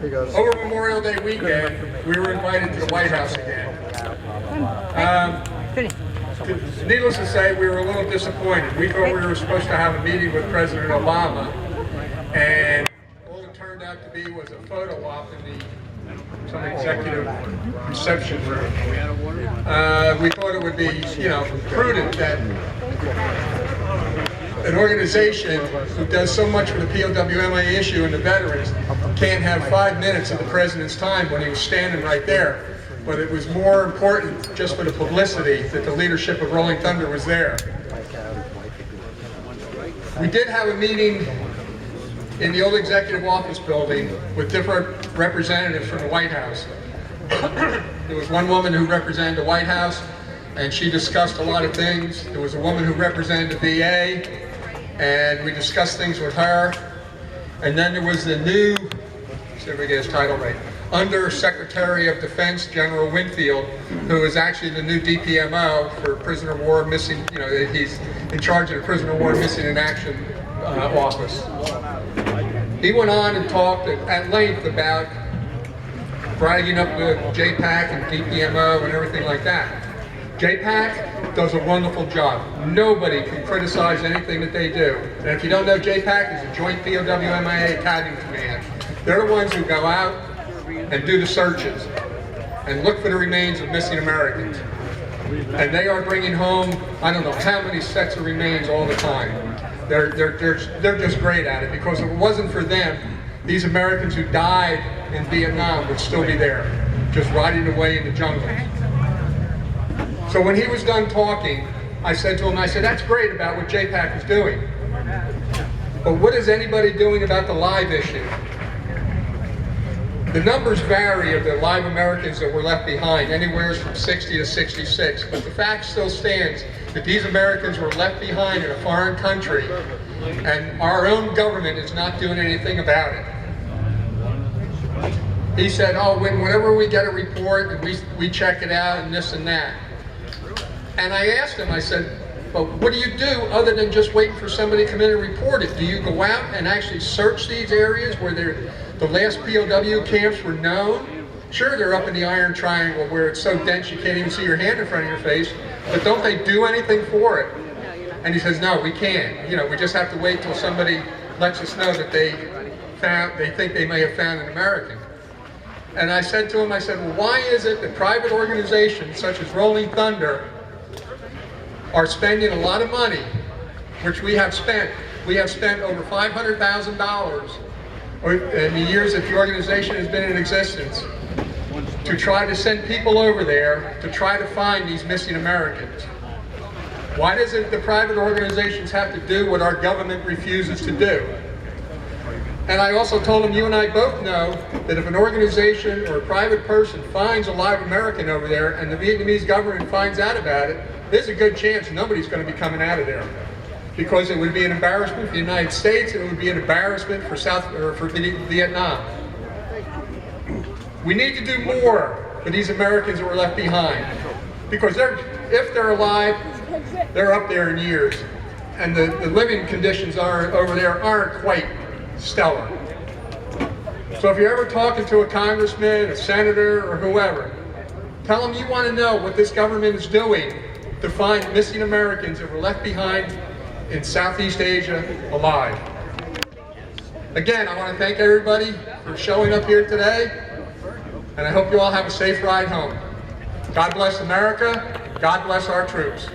Over Memorial Day weekend, we were invited to the White House again. Needless to say, we were a little disappointed. We thought we were supposed to have a meeting with President Obama, and all it turned out to be was a photo op in some executive reception room. We thought it would be, prudent that an organization who does so much for the POWMA issue and the veterans can't have 5 minutes of the president's time when he was standing right there. But it was more important, just for the publicity, that the leadership of Rolling Thunder was there. We did have a meeting in the old executive office building with different representatives from the White House. There was one woman who represented the White House, and she discussed a lot of things. There was a woman who represented the VA, and we discussed things with her. And then there was the new, let's see if we get his title right, Under Secretary of Defense, General Winfield, who is actually the new DPMO for prisoner of war missing, he's in charge of the prisoner of war missing in action office. He went on and talked at length about bragging up the JPAC and DPMO and everything like that. JPAC does a wonderful job. Nobody can criticize anything that they do. And if you don't know, JPAC is a Joint POWMIA Academy Command. They're the ones who go out and do the searches and look for the remains of missing Americans. And they are bringing home, I don't know how many sets of remains all the time. They're just great at it, because if it wasn't for them, these Americans who died in Vietnam would still be there, just rotting away in the jungles. So when he was done talking, I said to him, that's great about what JPAC is doing. But what is anybody doing about the live issue? The numbers vary of the live Americans that were left behind, anywhere from 60 to 66, but the fact still stands that these Americans were left behind in a foreign country, and our own government is not doing anything about it. He said, whenever we get a report, and we check it out and this and that. And I asked him, I said, but what do you do other than just waiting for somebody to come in and report it? Do you go out and actually search these areas where the last POW camps were known? Sure, they're up in the Iron Triangle where it's so dense you can't even see your hand in front of your face, but don't they do anything for it? And he says, no, we can't. We just have to wait till somebody lets us know that they think they may have found an American. And I said to him, well, why is it that private organizations such as Rolling Thunder are spending a lot of money, which we have spent. We have spent over $500,000 in the years that the organization has been in existence to try to send people over there to try to find these missing Americans. Why does it the private organizations have to do what our government refuses to do? And I also told him, you and I both know that if an organization or a private person finds a live American over there and the Vietnamese government finds out about it, there's a good chance nobody's going to be coming out of there, because it would be an embarrassment for the United States, and it would be an embarrassment for Vietnam. We need to do more for these Americans that were left behind, because if they're alive, they're up there in years, and the living conditions over there aren't quite stellar. So if you're ever talking to a congressman, a senator, or whoever, tell them you want to know what this government is doing to find missing Americans that were left behind in Southeast Asia alive. Again, I want to thank everybody for showing up here today, and I hope you all have a safe ride home. God bless America. God bless our troops.